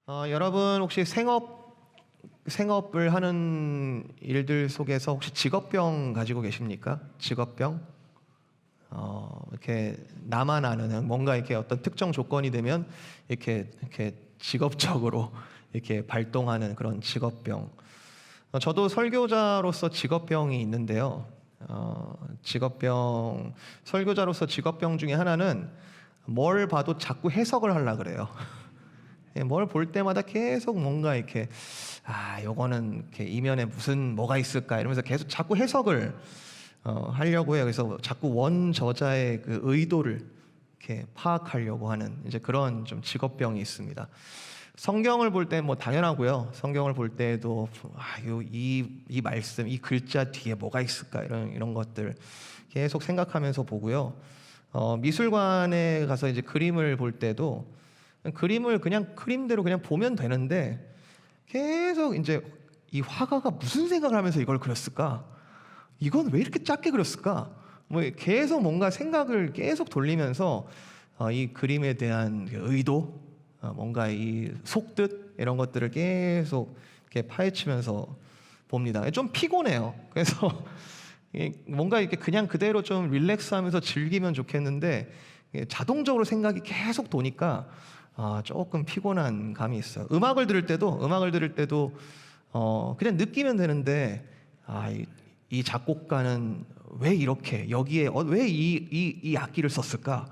여러분 혹시 생업을 하는 일들 속에서 혹시 직업병 가지고 계십니까? 직업병? 이렇게 나만 아는 뭔가 이렇게 어떤 특정 조건이 되면 이렇게 직업적으로 이렇게 발동하는 그런 직업병. 저도 설교자로서 직업병이 있는데요. 설교자로서 직업병 중에 하나는 뭘 봐도 자꾸 해석을 하려 그래요. 뭘 볼 때마다 계속 뭔가 이렇게 요거는 이렇게 이면에 무슨 뭐가 있을까 이러면서 계속 자꾸 해석을 하려고 해요. 그래서 자꾸 원 저자의 그 의도를 이렇게 파악하려고 하는 이제 그런 좀 직업병이 있습니다. 성경을 볼 때 뭐 당연하고요. 성경을 볼 때에도 이 말씀, 이 글자 뒤에 뭐가 있을까 이런 것들 계속 생각하면서 보고요. 미술관에 가서 이제 그림을 볼 때도 그림을 그냥 그림대로 그냥 보면 되는데 계속 이제 이 화가가 무슨 생각을 하면서 이걸 그렸을까? 이건 왜 이렇게 작게 그렸을까? 뭐 계속 뭔가 생각을 계속 돌리면서 이 그림에 대한 의도, 뭔가 이 속뜻 이런 것들을 계속 이렇게 파헤치면서 봅니다. 좀 피곤해요. 그래서 뭔가 이렇게 그냥 그대로 좀 릴렉스하면서 즐기면 좋겠는데 자동적으로 생각이 계속 도니까 조금 피곤한 감이 있어요. 음악을 들을 때도 그냥 느끼면 되는데 이 작곡가는 왜 이렇게 여기에 왜 이 악기를 썼을까?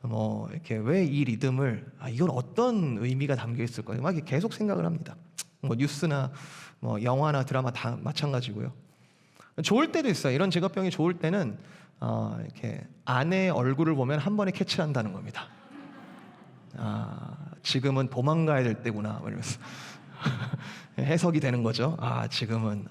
뭐 이렇게 왜 이 리듬을 이건 어떤 의미가 담겨 있을까? 막 계속 생각을 합니다. 뭐 뉴스나 뭐 영화나 드라마 다 마찬가지고요. 좋을 때도 있어요. 이런 직업병이 좋을 때는 이렇게 아내의 얼굴을 보면 한 번에 캐치한다는 겁니다. 지금은 도망가야 될 때구나 이러면서 해석이 되는 거죠. 지금은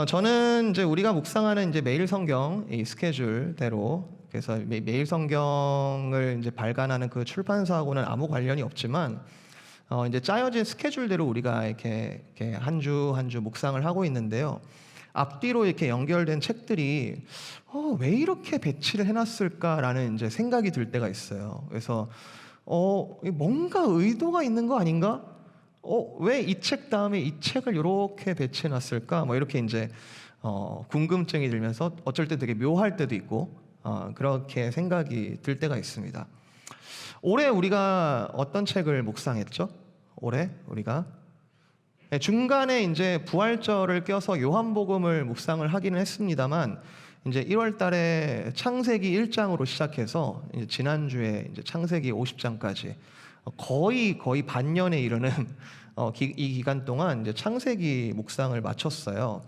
저는 이제 우리가 묵상하는 이제 매일 성경 이 스케줄대로 그래서 매일 성경을 이제 발간하는 그 출판사하고는 아무 관련이 없지만 이제 짜여진 스케줄대로 우리가 이렇게 한 주 한 주 묵상을 하고 있는데요. 앞뒤로 이렇게 연결된 책들이 왜 이렇게 배치를 해놨을까라는 이제 생각이 들 때가 있어요. 그래서 뭔가 의도가 있는 거 아닌가? 왜 이 책 다음에 이 책을 이렇게 배치해놨을까? 뭐 이렇게 이제 궁금증이 들면서 어쩔 때 되게 묘할 때도 있고 그렇게 생각이 들 때가 있습니다. 올해 우리가 어떤 책을 묵상했죠? 올해 우리가 중간에 이제 부활절을 껴서 요한복음을 묵상을 하기는 했습니다만 이제 1월 달에 창세기 1장으로 시작해서 이제 지난주에 이제 창세기 50장까지 거의 반년에 이르는 이 기간 동안 이제 창세기 묵상을 마쳤어요.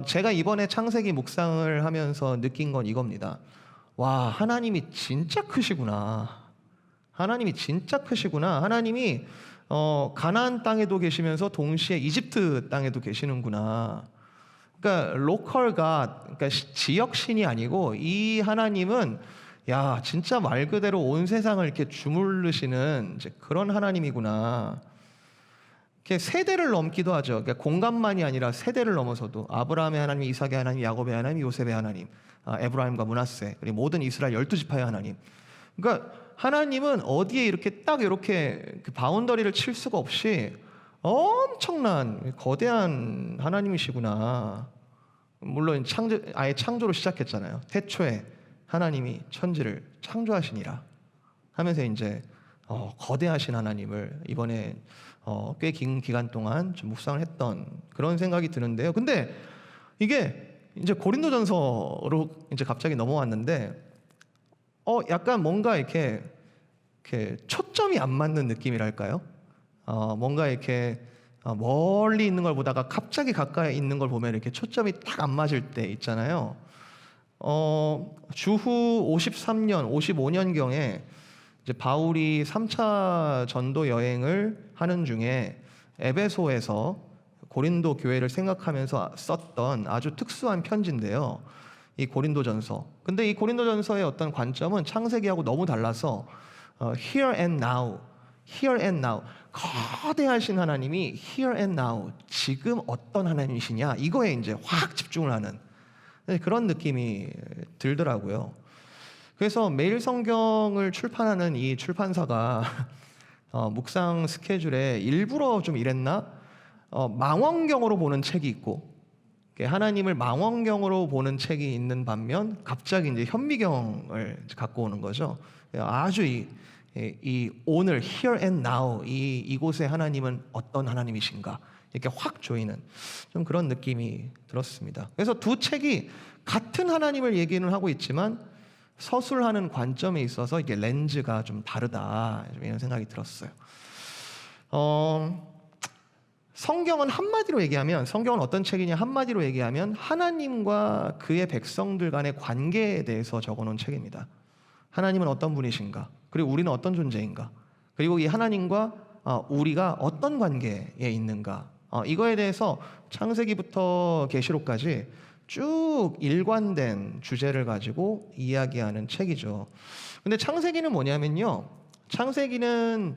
제가 이번에 창세기 묵상을 하면서 느낀 건 이겁니다. 와, 하나님이 진짜 크시구나. 하나님이 진짜 크시구나. 하나님이 가나안 땅에도 계시면서 동시에 이집트 땅에도 계시는구나. 그러니까 로컬 갓, 그러니까 지역 신이 아니고 이 하나님은 진짜 말 그대로 온 세상을 이렇게 주무르시는 이제 그런 하나님이구나. 이렇게 세대를 넘기도 하죠. 그러니까 공간만이 아니라 세대를 넘어서도 아브라함의 하나님, 이삭의 하나님, 야곱의 하나님, 요셉의 하나님, 에브라임과 므낫세 그리고 모든 이스라엘 12지파의 하나님. 그러니까 하나님은 어디에 이렇게 딱 이렇게 그 바운더리를 칠 수가 없이 엄청난 거대한 하나님이시구나. 물론 아예 창조로 시작했잖아요. 태초에 하나님이 천지를 창조하시니라 하면서 이제 거대하신 하나님을 이번에 꽤 긴 기간 동안 좀 묵상을 했던 그런 생각이 드는데요. 근데 이게 이제 고린도전서로 이제 갑자기 넘어왔는데 약간 뭔가 이렇게 초점이 안 맞는 느낌이랄까요? 뭔가 이렇게 멀리 있는 걸 보다가 갑자기 가까이 있는 걸 보면 이렇게 초점이 딱 안 맞을 때 있잖아요. 주후 53년, 55년경에 이제 바울이 3차 전도 여행을 하는 중에 에베소에서 고린도 교회를 생각하면서 썼던 아주 특수한 편지인데요. 이 고린도전서. 근데 이 고린도전서의 어떤 관점은 창세기하고 너무 달라서 here and now, here and now. 거대하신 하나님이 here and now, 지금 어떤 하나님이시냐 이거에 이제 확 집중을 하는 그런 느낌이 들더라고요. 그래서 매일 성경을 출판하는 이 출판사가 묵상 스케줄에 일부러 좀 이랬나? 망원경으로 보는 책이 있고, 하나님을 망원경으로 보는 책이 있는 반면 갑자기 이제 현미경을 갖고 오는 거죠. 아주 이 오늘 here and now 이곳의 하나님은 어떤 하나님이신가 이렇게 확 조이는 좀 그런 느낌이 들었습니다. 그래서 두 책이 같은 하나님을 얘기는 하고 있지만 서술하는 관점에 있어서 이게 렌즈가 좀 다르다 이런 생각이 들었어요. 성경은 한마디로 얘기하면, 성경은 어떤 책이냐 한마디로 얘기하면 하나님과 그의 백성들 간의 관계에 대해서 적어놓은 책입니다. 하나님은 어떤 분이신가, 그리고 우리는 어떤 존재인가, 그리고 이 하나님과 우리가 어떤 관계에 있는가, 이거에 대해서 창세기부터 계시록까지 쭉 일관된 주제를 가지고 이야기하는 책이죠. 근데 창세기는 뭐냐면요, 창세기는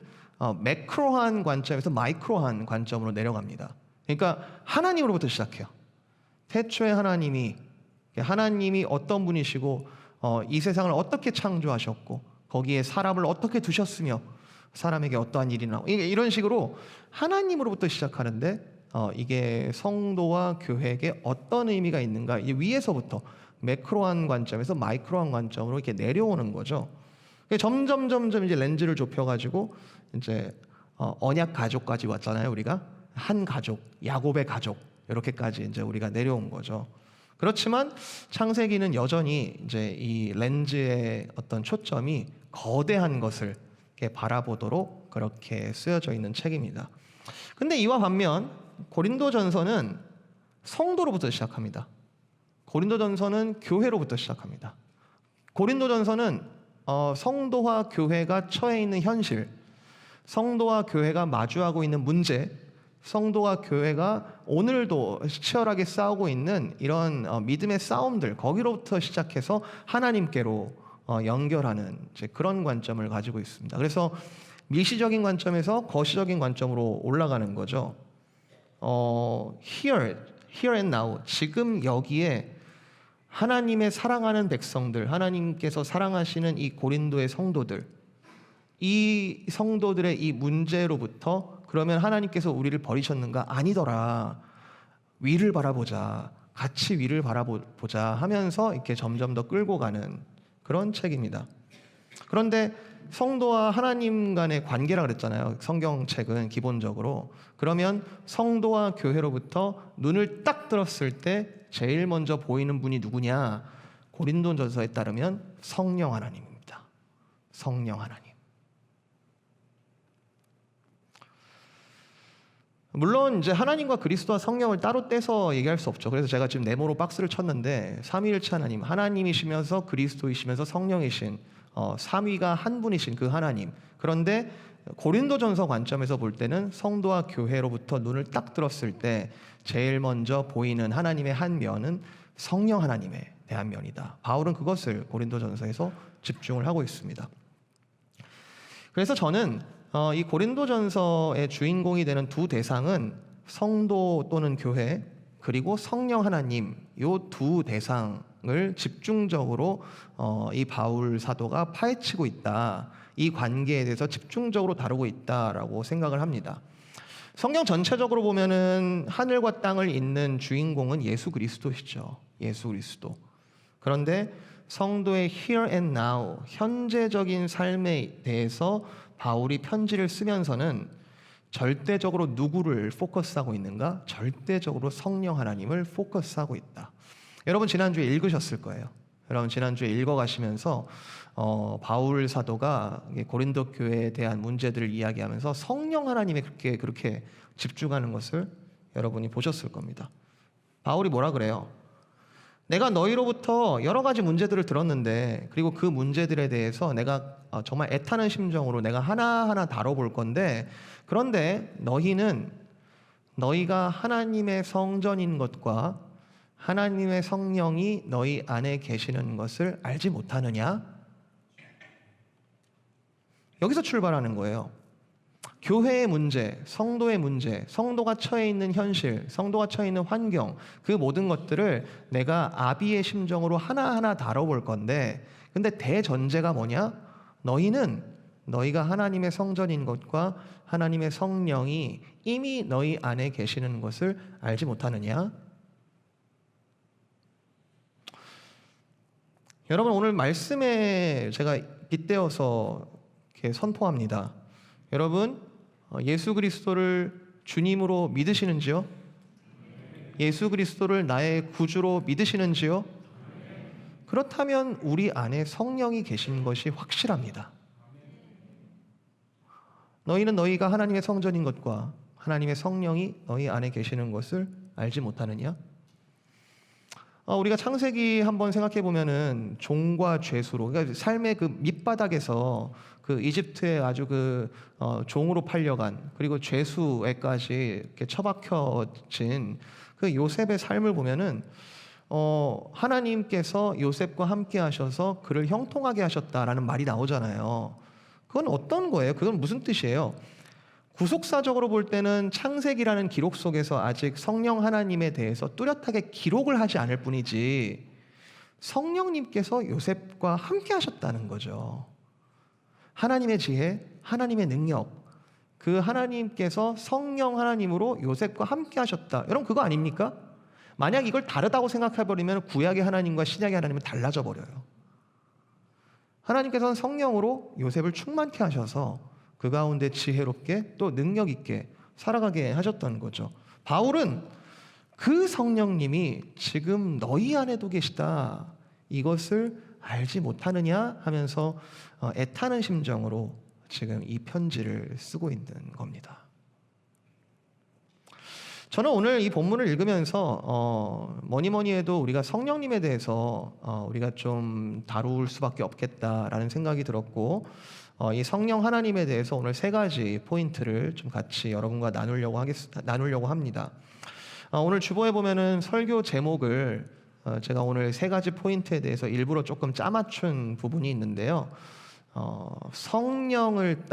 매크로한 관점에서 마이크로한 관점으로 내려갑니다. 그러니까 하나님으로부터 시작해요. 태초에 하나님이 어떤 분이시고 이 세상을 어떻게 창조하셨고 거기에 사람을 어떻게 두셨으며 사람에게 어떠한 일이 나오고 이런 식으로 하나님으로부터 시작하는데 이게 성도와 교회에게 어떤 의미가 있는가, 이제 위에서부터 매크로한 관점에서 마이크로한 관점으로 이렇게 내려오는 거죠. 점점 이제 렌즈를 좁혀가지고 이제 언약 가족까지 왔잖아요. 우리가 한 가족, 야곱의 가족 이렇게까지 이제 우리가 내려온 거죠. 그렇지만 창세기는 여전히 이제 이 렌즈의 어떤 초점이 거대한 것을 이렇게 바라보도록 그렇게 쓰여져 있는 책입니다. 근데 이와 반면 고린도전서는 성도로부터 시작합니다. 고린도전서는 교회로부터 시작합니다. 고린도전서는 성도와 교회가 처해 있는 현실, 성도와 교회가 마주하고 있는 문제, 성도와 교회가 오늘도 치열하게 싸우고 있는 이런 믿음의 싸움들, 거기로부터 시작해서 하나님께로 연결하는 이제 그런 관점을 가지고 있습니다. 그래서 미시적인 관점에서 거시적인 관점으로 올라가는 거죠. here and now, 지금 여기에 하나님의 사랑하는 백성들, 하나님께서 사랑하시는 이 고린도의 성도들, 이 성도들의 이 문제로부터 그러면 하나님께서 우리를 버리셨는가? 아니더라. 위를 바라보자. 같이 위를 바라보자 하면서 이렇게 점점 더 끌고 가는 그런 책입니다. 그런데 성도와 하나님 간의 관계라 그랬잖아요. 성경책은 기본적으로. 그러면 성도와 교회로부터 눈을 딱 들었을 때 제일 먼저 보이는 분이 누구냐? 고린도전서에 따르면 성령 하나님입니다. 성령 하나님. 물론 이제 하나님과 그리스도와 성령을 따로 떼서 얘기할 수 없죠. 그래서 제가 지금 네모로 박스를 쳤는데 삼위일체 하나님, 하나님이시면서 그리스도이시면서 성령이신 삼위가 한 분이신 그 하나님. 그런데 고린도전서 관점에서 볼 때는 성도와 교회로부터 눈을 딱 들었을 때 제일 먼저 보이는 하나님의 한 면은 성령 하나님에 대한 면이다. 바울은 그것을 고린도전서에서 집중을 하고 있습니다. 그래서 저는 이 고린도전서의 주인공이 되는 두 대상은 성도 또는 교회 그리고 성령 하나님, 이 두 대상을 집중적으로 이 바울 사도가 파헤치고 있다. 이 관계에 대해서 집중적으로 다루고 있다라고 생각을 합니다. 성경 전체적으로 보면은 하늘과 땅을 잇는 주인공은 예수 그리스도시죠. 예수 그리스도. 그런데 성도의 here and now, 현재적인 삶에 대해서 바울이 편지를 쓰면서는 절대적으로 누구를 포커스하고 있는가? 절대적으로 성령 하나님을 포커스하고 있다. 여러분 지난주에 읽으셨을 거예요. 여러분 지난주에 읽어가시면서 바울 사도가 고린도 교회에 대한 문제들을 이야기하면서 성령 하나님에 그렇게 집중하는 것을 여러분이 보셨을 겁니다. 바울이 뭐라 그래요? 내가 너희로부터 여러 가지 문제들을 들었는데 그리고 그 문제들에 대해서 내가 정말 애타는 심정으로 내가 하나하나 다뤄볼 건데, 그런데 너희가 하나님의 성전인 것과 하나님의 성령이 너희 안에 계시는 것을 알지 못하느냐? 여기서 출발하는 거예요. 교회의 문제, 성도의 문제, 성도가 처해 있는 현실, 성도가 처해 있는 환경, 그 모든 것들을 내가 아비의 심정으로 하나하나 다뤄볼 건데, 근데 대전제가 뭐냐? 너희는 너희가 하나님의 성전인 것과 하나님의 성령이 이미 너희 안에 계시는 것을 알지 못하느냐? 여러분, 오늘 말씀에 제가 빗대어서 이렇게 선포합니다. 여러분, 예수 그리스도를 주님으로 믿으시는지요? 예수 그리스도를 나의 구주로 믿으시는지요? 그렇다면 우리 안에 성령이 계신 것이 확실합니다. 너희는 너희가 하나님의 성전인 것과 하나님의 성령이 너희 안에 계시는 것을 알지 못하느냐? 우리가 창세기 한번 생각해 보면은 종과 죄수로, 그러니까 삶의 그 밑바닥에서 그 이집트에 아주 종으로 팔려간, 그리고 죄수에까지 이렇게 처박혀진 그 요셉의 삶을 보면은 하나님께서 요셉과 함께 하셔서 그를 형통하게 하셨다라는 말이 나오잖아요. 그건 어떤 거예요? 그건 무슨 뜻이에요? 구속사적으로 볼 때는 창세기라는 기록 속에서 아직 성령 하나님에 대해서 뚜렷하게 기록을 하지 않을 뿐이지 성령님께서 요셉과 함께 하셨다는 거죠. 하나님의 지혜, 하나님의 능력, 그 하나님께서 성령 하나님으로 요셉과 함께 하셨다. 여러분, 그거 아닙니까? 만약 이걸 다르다고 생각해버리면 구약의 하나님과 신약의 하나님은 달라져 버려요. 하나님께서는 성령으로 요셉을 충만케 하셔서 그 가운데 지혜롭게 또 능력 있게 살아가게 하셨던 거죠. 바울은 그 성령님이 지금 너희 안에도 계시다, 이것을 알지 못하느냐 하면서 애타는 심정으로 지금 이 편지를 쓰고 있는 겁니다. 저는 오늘 이 본문을 읽으면서 뭐니 해도 우리가 성령님에 대해서 우리가 좀 다룰 수밖에 없겠다라는 생각이 들었고, 이 성령 하나님에 대해서 오늘 세 가지 포인트를 좀 같이 여러분과 나누려고 합니다. 오늘 주보에 보면은 설교 제목을 제가 오늘 세 가지 포인트에 대해서 일부러 조금 짜맞춘 부분이 있는데요. 성령을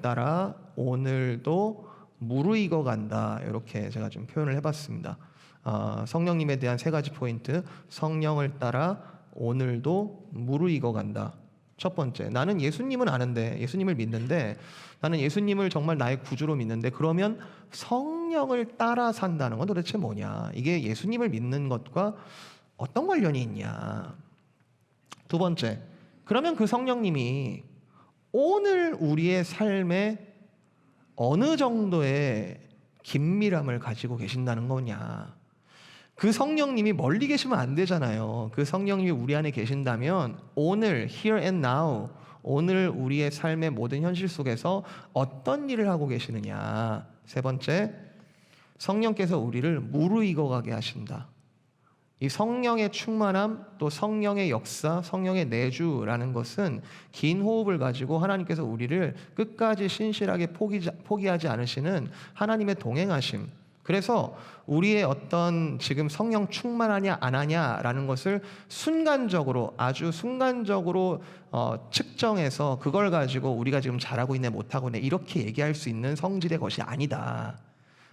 따라 오늘도 무르익어 간다, 이렇게 제가 좀 표현을 해봤습니다. 성령님에 대한 세 가지 포인트, 성령을 따라 오늘도 무르익어 간다. 첫 번째, 나는 예수님은 아는데, 예수님을 믿는데, 나는 예수님을 정말 나의 구주로 믿는데, 그러면 성령을 따라 산다는 건 도대체 뭐냐? 이게 예수님을 믿는 것과 어떤 관련이 있냐? 두 번째, 그러면 그 성령님이 오늘 우리의 삶에 어느 정도의 긴밀함을 가지고 계신다는 거냐? 그 성령님이 멀리 계시면 안 되잖아요. 그 성령님이 우리 안에 계신다면 오늘, here and now, 오늘 우리의 삶의 모든 현실 속에서 어떤 일을 하고 계시느냐? 세 번째, 성령께서 우리를 무르익어 가게 하신다. 이 성령의 충만함, 또 성령의 역사, 성령의 내주라는 것은 긴 호흡을 가지고 하나님께서 우리를 끝까지 신실하게 포기하지 않으시는 하나님의 동행하심. 그래서 우리의 어떤 지금 성령 충만하냐 안 하냐라는 것을 아주 순간적으로 측정해서 그걸 가지고 우리가 지금 잘하고 있네 못하고 있네 이렇게 얘기할 수 있는 성질의 것이 아니다.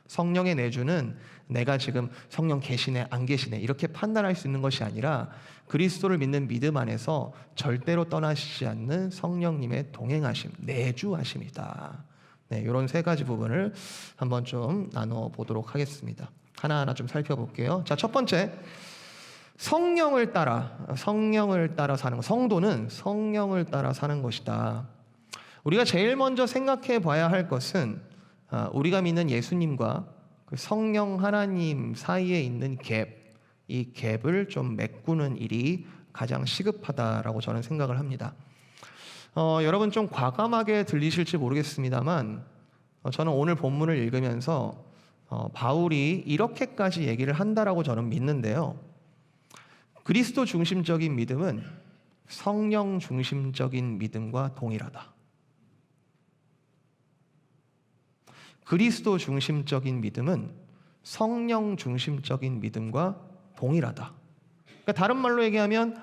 성령의 내주는 내가 지금 성령 계시네 안 계시네 이렇게 판단할 수 있는 것이 아니라 그리스도를 믿는 믿음 안에서 절대로 떠나시지 않는 성령님의 동행하심, 내주하심이다. 네, 이런 세 가지 부분을 한번 좀 나눠보도록 하겠습니다. 하나하나 좀 살펴볼게요. 자, 첫 번째, 성령을 따라 사는 것. 성도는 성령을 따라 사는 것이다. 우리가 제일 먼저 생각해 봐야 할 것은 우리가 믿는 예수님과 그 성령 하나님 사이에 있는 이 갭을 좀 메꾸는 일이 가장 시급하다라고 저는 생각을 합니다. 여러분 좀 과감하게 들리실지 모르겠습니다만 저는 오늘 본문을 읽으면서 바울이 이렇게까지 얘기를 한다라고 저는 믿는데요. 그리스도 중심적인 믿음은 성령 중심적인 믿음과 동일하다. 그리스도 중심적인 믿음은 성령 중심적인 믿음과 동일하다. 그러니까 다른 말로 얘기하면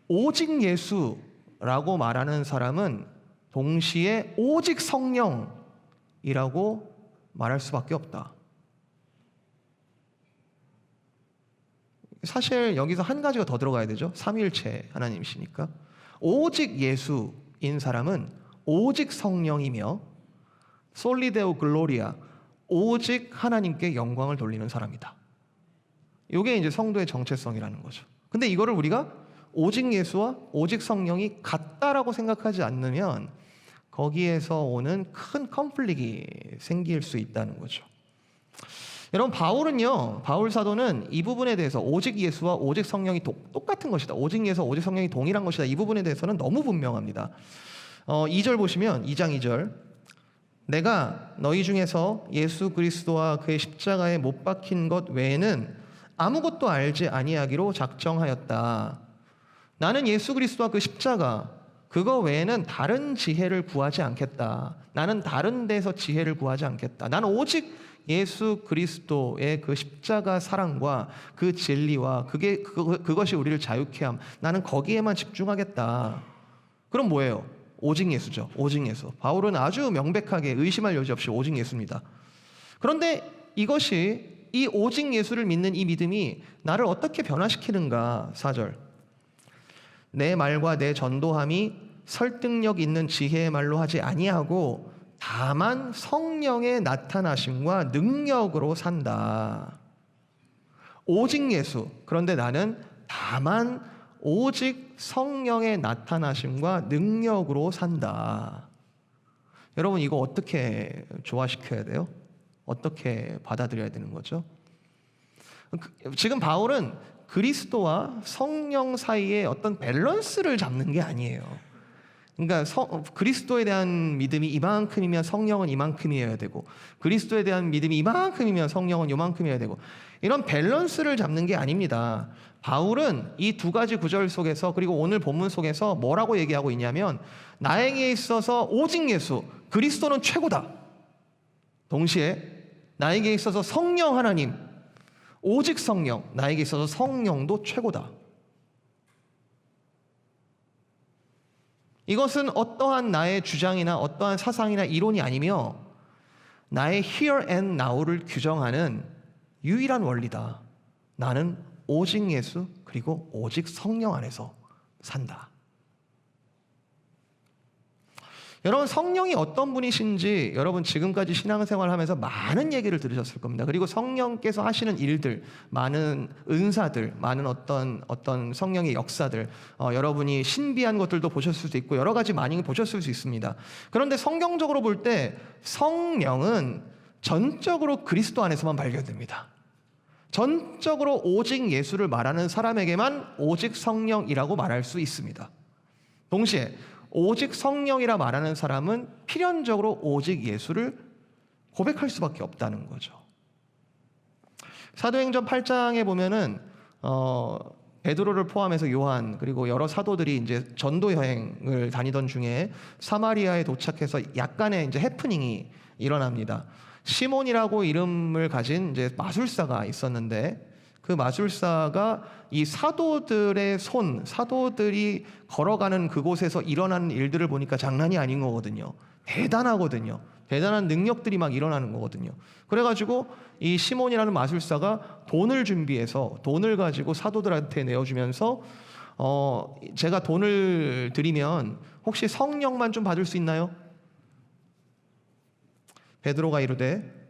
오직 예수라고 말하는 사람은 동시에 오직 성령이라고 말할 수밖에 없다. 사실 여기서 한 가지가 더 들어가야 되죠. 삼위일체 하나님이시니까. 오직 예수, 성령인 사람은 오직 성령이며 솔리데오 글로리아, 오직 하나님께 영광을 돌리는 사람이다. 이게 이제 성도의 정체성이라는 거죠. 근데 이거를 우리가 오직 예수와 오직 성령이 같다라고 생각하지 않으면 거기에서 오는 큰 컨플릭이 생길 수 있다는 거죠. 여러분, 바울 사도는 이 부분에 대해서 오직 예수와 오직 성령이 똑같은 것이다, 오직 예수와 오직 성령이 동일한 것이다, 이 부분에 대해서는 너무 분명합니다. 2절 보시면 2장 2절, 내가 너희 중에서 예수 그리스도와 그의 십자가에 못 박힌 것 외에는 아무것도 알지 아니하기로 작정하였다. 나는 예수 그리스도와 그 십자가, 그거 외에는 다른 지혜를 구하지 않겠다. 나는 다른 데서 지혜를 구하지 않겠다. 나는 오직 예수 그리스도의 그 십자가 사랑과 그 진리와 그것이 우리를 자유케 함, 나는 거기에만 집중하겠다. 그럼 뭐예요? 오직 예수죠. 오직 예수. 바울은 아주 명백하게 의심할 여지 없이 오직 예수입니다. 그런데 이것이, 이 오직 예수를 믿는 이 믿음이 나를 어떻게 변화시키는가? 4절, 내 말과 내 전도함이 설득력 있는 지혜의 말로 하지 아니하고 다만 성령의 나타나심과 능력으로 산다. 오직 예수, 그런데 나는 다만 오직 성령의 나타나심과 능력으로 산다. 여러분, 이거 어떻게 조화시켜야 돼요? 어떻게 받아들여야 되는 거죠? 지금 바울은 그리스도와 성령 사이에 어떤 밸런스를 잡는 게 아니에요. 그러니까 그리스도에 대한 믿음이 이만큼이면 성령은 이만큼이어야 되고, 그리스도에 대한 믿음이 이만큼이면 성령은 이만큼이어야 되고, 이런 밸런스를 잡는 게 아닙니다. 바울은 이 두 가지 구절 속에서, 그리고 오늘 본문 속에서 뭐라고 얘기하고 있냐면, 나에게 있어서 오직 예수, 그리스도는 최고다. 동시에 나에게 있어서 성령 하나님, 오직 성령, 나에게 있어서 성령도 최고다. 이것은 어떠한 나의 주장이나 어떠한 사상이나 이론이 아니며 나의 here and now를 규정하는 유일한 원리다. 나는 오직 예수 그리고 오직 성령 안에서 산다. 여러분, 성령이 어떤 분이신지 여러분 지금까지 신앙생활을 하면서 많은 얘기를 들으셨을 겁니다. 그리고 성령께서 하시는 일들, 많은 은사들, 많은 어떤 성령의 역사들, 여러분이 신비한 것들도 보셨을 수도 있고 여러 가지 많이 보셨을 수 있습니다. 그런데 성경적으로 볼 때 성령은 전적으로 그리스도 안에서만 발견됩니다. 전적으로 오직 예수를 말하는 사람에게만 오직 성령이라고 말할 수 있습니다. 동시에 오직 성령이라 말하는 사람은 필연적으로 오직 예수를 고백할 수밖에 없다는 거죠. 사도행전 8장에 보면은 베드로를 포함해서 요한, 그리고 여러 사도들이 이제 전도 여행을 다니던 중에 사마리아에 도착해서 약간의 이제 해프닝이 일어납니다. 시몬이라고 이름을 가진 이제 마술사가 있었는데, 그 마술사가 이 사도들의 사도들이 걸어가는 그곳에서 일어나는 일들을 보니까 장난이 아닌 거거든요. 대단하거든요. 대단한 능력들이 막 일어나는 거거든요. 그래가지고 이 시몬이라는 마술사가 돈을 준비해서 돈을 가지고 사도들한테 내어주면서 제가 돈을 드리면 혹시 성령만 좀 받을 수 있나요? 베드로가 이르되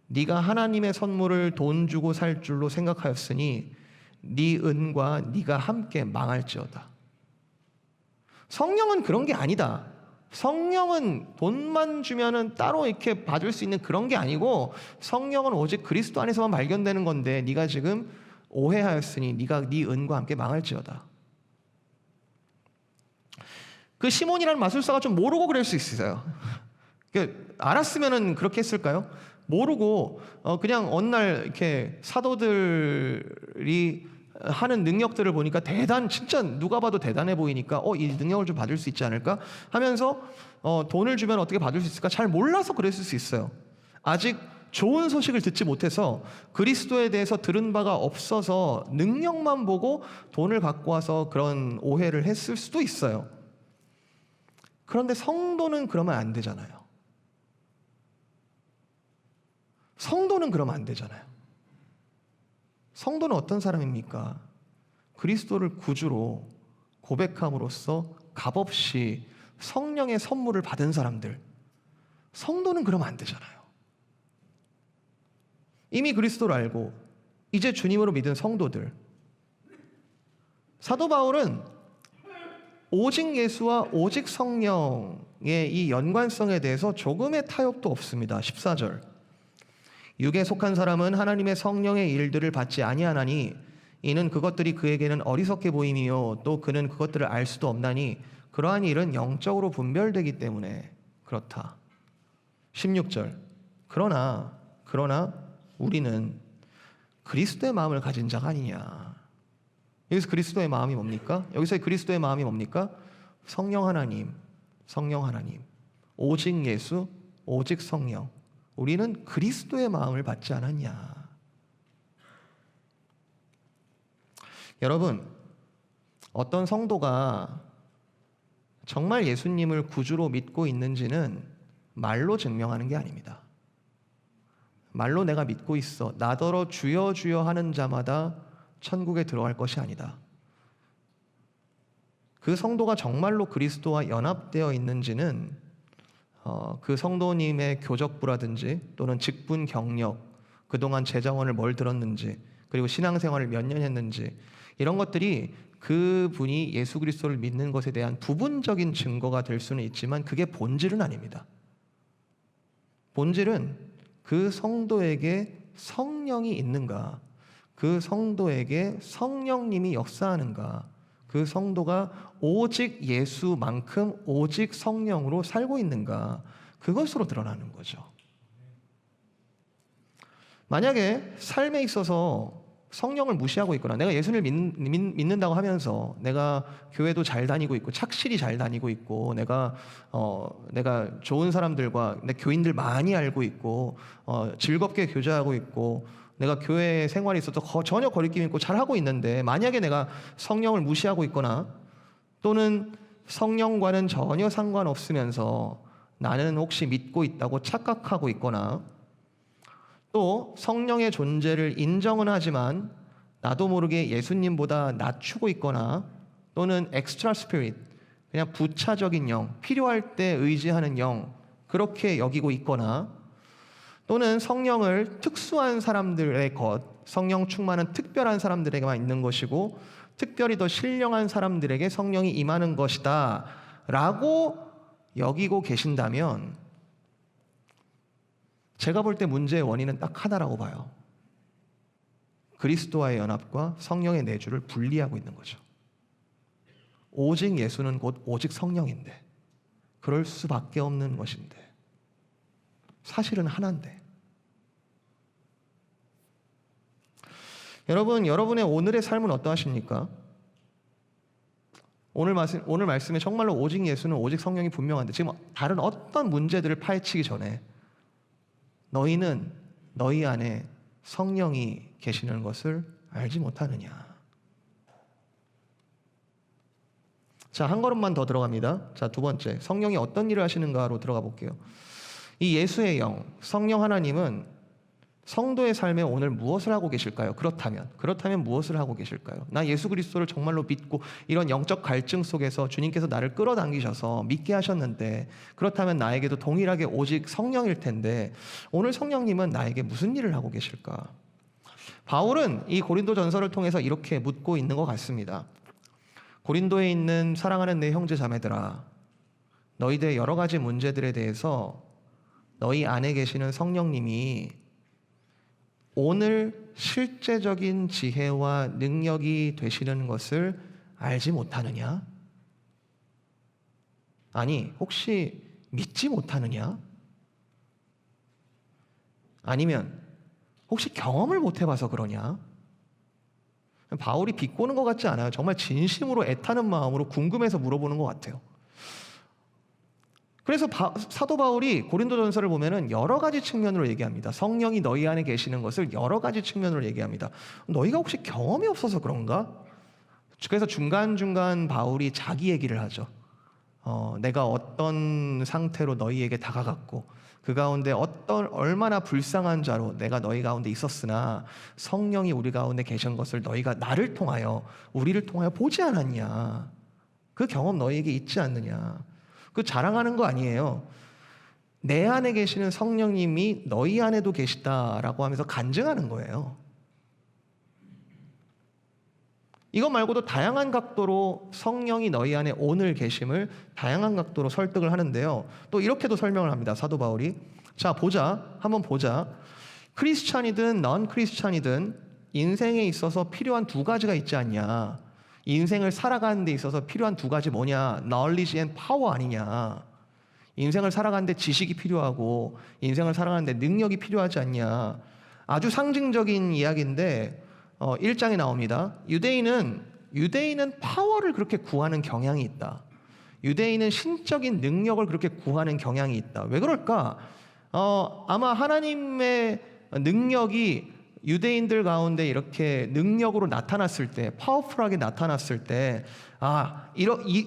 네가 하나님의 선물을 돈 주고 살 줄로 생각하였으니 네 은과 네가 함께 망할지어다. 성령은 그런 게 아니다. 성령은 돈만 주면은 따로 이렇게 받을 수 있는 그런 게 아니고, 성령은 오직 그리스도 안에서만 발견되는 건데 네가 지금 오해하였으니 네가 네 은과 함께 망할지어다. 그 시몬이라는 마술사가 좀 모르고 그럴 수 있어요. 알았으면은 그렇게 했을까요? 모르고 그냥 어느 날 이렇게 사도들이 하는 능력들을 보니까 진짜 누가 봐도 대단해 보이니까 이 능력을 좀 받을 수 있지 않을까 하면서 돈을 주면 어떻게 받을 수 있을까 잘 몰라서 그랬을 수 있어요. 아직 좋은 소식을 듣지 못해서 그리스도에 대해서 들은 바가 없어서 능력만 보고 돈을 갖고 와서 그런 오해를 했을 수도 있어요. 그런데 성도는 그러면 안 되잖아요. 성도는 그러면 안 되잖아요. 성도는 어떤 사람입니까? 그리스도를 구주로 고백함으로써 값없이 성령의 선물을 받은 사람들, 성도는 그러면 안 되잖아요. 이미 그리스도를 알고 이제 주님으로 믿은 성도들, 사도 바울은 오직 예수와 오직 성령의 이 연관성에 대해서 조금의 타협도 없습니다. 14절, 육에 속한 사람은 하나님의 성령의 일들을 받지 아니하나니 이는 그것들이 그에게는 어리석게 보임이요 또 그는 그것들을 알 수도 없나니 그러한 일은 영적으로 분별되기 때문에 그렇다. 16절, 그러나 우리는 그리스도의 마음을 가진 자가 아니냐. 여기서 그리스도의 마음이 뭡니까? 여기서의 그리스도의 마음이 뭡니까? 성령 하나님, 오직 예수, 오직 성령. 우리는 그리스도의 마음을 받지 않았냐. 여러분, 어떤 성도가 정말 예수님을 구주로 믿고 있는지는 말로 증명하는 게 아닙니다. 말로 내가 믿고 있어, 나더러 주여 주여 하는 자마다 천국에 들어갈 것이 아니다. 그 성도가 정말로 그리스도와 연합되어 있는지는 그 성도님의 교적부라든지 또는 직분 경력, 그동안 제자원을 뭘 들었는지, 그리고 신앙생활을 몇 년 했는지, 이런 것들이 그분이 예수 그리스도를 믿는 것에 대한 부분적인 증거가 될 수는 있지만 그게 본질은 아닙니다. 본질은 그 성도에게 성령이 있는가, 그 성도에게 성령님이 역사하는가, 그 성도가 오직 예수만큼 오직 성령으로 살고 있는가, 그것으로 드러나는 거죠. 만약에 삶에 있어서 성령을 무시하고 있거나 내가 예수를 믿는다고 하면서 내가 교회도 잘 다니고 있고 착실히 잘 다니고 있고 내가 좋은 사람들과 내 교인들 많이 알고 있고 즐겁게 교제하고 있고 내가 교회 생활에 있어서 전혀 거리낌 있고 잘하고 있는데, 만약에 내가 성령을 무시하고 있거나 또는 성령과는 전혀 상관없으면서 나는 혹시 믿고 있다고 착각하고 있거나 또 성령의 존재를 인정은 하지만 나도 모르게 예수님보다 낮추고 있거나 또는 엑스트라 스피릿, 그냥 부차적인 영, 필요할 때 의지하는 영, 그렇게 여기고 있거나 또는 성령을 특수한 사람들의 것, 성령 충만한 특별한 사람들에게만 있는 것이고 특별히 더 신령한 사람들에게 성령이 임하는 것이다 라고 여기고 계신다면 제가 볼 때 문제의 원인은 딱 하나라고 봐요. 그리스도와의 연합과 성령의 내주를 분리하고 있는 거죠. 오직 예수는 곧 오직 성령인데, 그럴 수밖에 없는 것인데, 사실은 하나인데. 여러분, 여러분의 오늘의 삶은 어떠하십니까? 오늘 말씀에 정말로 오직 예수는 오직 성령이 분명한데, 지금 다른 어떤 문제들을 파헤치기 전에 너희는 너희 안에 성령이 계시는 것을 알지 못하느냐. 자, 한 걸음만 더 들어갑니다. 자, 두 번째, 성령이 어떤 일을 하시는가로 들어가 볼게요. 이 예수의 영, 성령 하나님은 성도의 삶에 오늘 무엇을 하고 계실까요? 그렇다면 무엇을 하고 계실까요? 나 예수 그리스도를 정말로 믿고 이런 영적 갈증 속에서 주님께서 나를 끌어당기셔서 믿게 하셨는데, 그렇다면 나에게도 동일하게 오직 성령일 텐데 오늘 성령님은 나에게 무슨 일을 하고 계실까? 바울은 이 고린도 전서를 통해서 이렇게 묻고 있는 것 같습니다. 고린도에 있는 사랑하는 내 형제 자매들아, 너희들의 여러 가지 문제들에 대해서 너희 안에 계시는 성령님이 오늘 실제적인 지혜와 능력이 되시는 것을 알지 못하느냐? 아니, 혹시 믿지 못하느냐? 아니면 혹시 경험을 못 해봐서 그러냐? 바울이 비꼬는 것 같지 않아요. 정말 진심으로 애타는 마음으로 궁금해서 물어보는 것 같아요. 그래서 사도 바울이 고린도전서를 보면은 여러 가지 측면으로 얘기합니다. 성령이 너희 안에 계시는 것을 여러 가지 측면으로 얘기합니다. 너희가 혹시 경험이 없어서 그런가? 그래서 중간중간 바울이 자기 얘기를 하죠. 내가 어떤 상태로 너희에게 다가갔고 그 가운데 얼마나 불쌍한 자로 내가 너희 가운데 있었으나 성령이 우리 가운데 계신 것을 너희가 나를 통하여, 우리를 통하여 보지 않았냐? 그 경험 너희에게 있지 않느냐? 그 자랑하는 거 아니에요. 내 안에 계시는 성령님이 너희 안에도 계시다라고 하면서 간증하는 거예요. 이것 말고도 다양한 각도로 성령이 너희 안에 오늘 계심을 다양한 각도로 설득을 하는데요. 또 이렇게도 설명을 합니다. 사도 바울이. 자, 한번 보자. 크리스찬이든 넌 크리스찬이든 인생에 있어서 필요한 두 가지가 있지 않냐. 인생을 살아가는 데 있어서 필요한 두 가지 뭐냐. knowledge and power 아니냐. 인생을 살아가는 데 지식이 필요하고 인생을 살아가는 데 능력이 필요하지 않냐. 아주 상징적인 이야기인데 1장에 나옵니다. 유대인은 파워를 그렇게 구하는 경향이 있다. 유대인은 신적인 능력을 그렇게 구하는 경향이 있다. 왜 그럴까? 아마 하나님의 능력이 유대인들 가운데 이렇게 능력으로 나타났을 때, 파워풀하게 나타났을 때,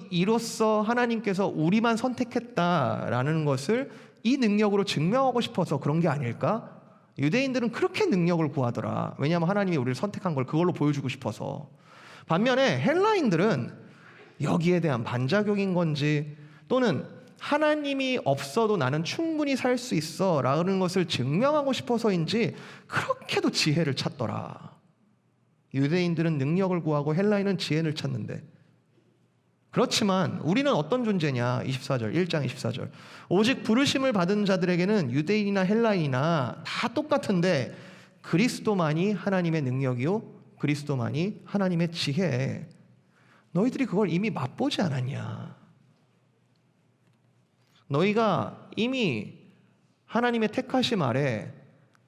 이로써 하나님께서 우리만 선택했다라는 것을 이 능력으로 증명하고 싶어서 그런 게 아닐까? 유대인들은 그렇게 능력을 구하더라. 왜냐하면 하나님이 우리를 선택한 걸 그걸로 보여주고 싶어서. 반면에 헬라인들은 여기에 대한 반작용인 건지 또는 하나님이 없어도 나는 충분히 살 수 있어 라는 것을 증명하고 싶어서인지 그렇게도 지혜를 찾더라. 유대인들은 능력을 구하고 헬라인은 지혜를 찾는데, 그렇지만 우리는 어떤 존재냐? 24절, 1장 24절. 오직 부르심을 받은 자들에게는 유대인이나 헬라인이나 다 똑같은데 그리스도만이 하나님의 능력이요 그리스도만이 하나님의 지혜. 너희들이 그걸 이미 맛보지 않았냐? 너희가 이미 하나님의 택하심 아래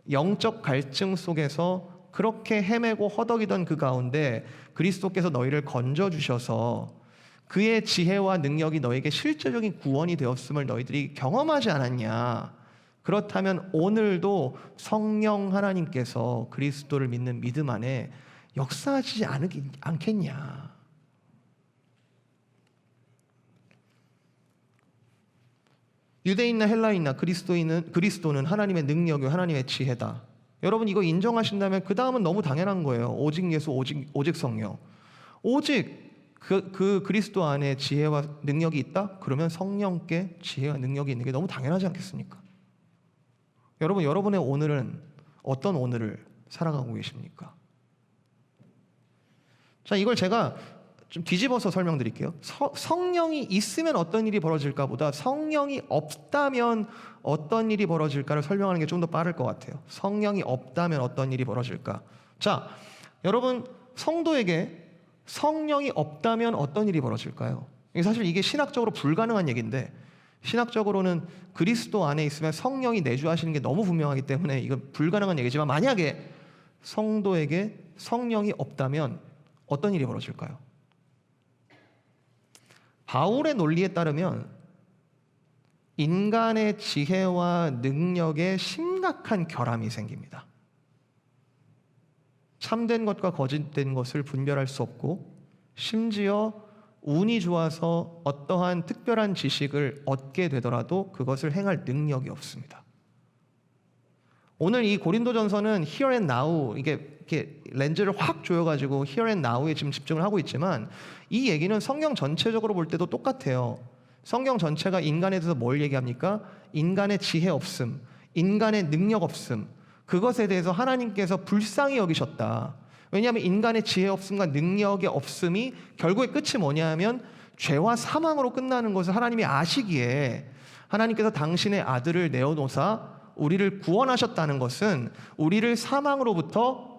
영적 갈증 속에서 그렇게 헤매고 허덕이던 그 가운데 그리스도께서 너희를 건져주셔서 그의 지혜와 능력이 너에게 실제적인 구원이 되었음을 너희들이 경험하지 않았냐? 그렇다면 오늘도 성령 하나님께서 그리스도를 믿는 믿음 안에 역사하지 않겠냐? 유대인이나 헬라인이나 그리스도는 하나님의 능력이요 하나님의 지혜다. 여러분 이거 인정하신다면 그 다음은 너무 당연한 거예요. 오직 예수, 오직 성령. 오직 그 그리스도 안에 지혜와 능력이 있다? 그러면 성령께 지혜와 능력이 있는 게 너무 당연하지 않겠습니까? 여러분, 여러분의 오늘은 어떤 오늘을 살아가고 계십니까? 자, 이걸 제가 좀 뒤집어서 설명드릴게요. 성령이 있으면 어떤 일이 벌어질까 보다 성령이 없다면 어떤 일이 벌어질까를 설명하는 게 좀 더 빠를 것 같아요. 성령이 없다면 어떤 일이 벌어질까? 자, 여러분 성도에게 성령이 없다면 어떤 일이 벌어질까요? 사실 이게 신학적으로 불가능한 얘기인데 신학적으로는 그리스도 안에 있으면 성령이 내주하시는 게 너무 분명하기 때문에 이건 불가능한 얘기지만 만약에 성도에게 성령이 없다면 어떤 일이 벌어질까요? 바울의 논리에 따르면 인간의 지혜와 능력에 심각한 결함이 생깁니다. 참된 것과 거짓된 것을 분별할 수 없고 심지어 운이 좋아서 어떠한 특별한 지식을 얻게 되더라도 그것을 행할 능력이 없습니다. 오늘 이 고린도전서는 here and now 이렇게 렌즈를 확 조여가지고 here and now에 지금 집중을 하고 있지만 이 얘기는 성경 전체적으로 볼 때도 똑같아요. 성경 전체가 인간에 대해서 뭘 얘기합니까? 인간의 지혜 없음, 인간의 능력 없음, 그것에 대해서 하나님께서 불쌍히 여기셨다. 왜냐하면 인간의 지혜 없음과 능력의 없음이 결국에 끝이 뭐냐면 죄와 사망으로 끝나는 것을 하나님이 아시기에 하나님께서 당신의 아들을 내어놓으사 우리를 구원하셨다는 것은 우리를 사망으로부터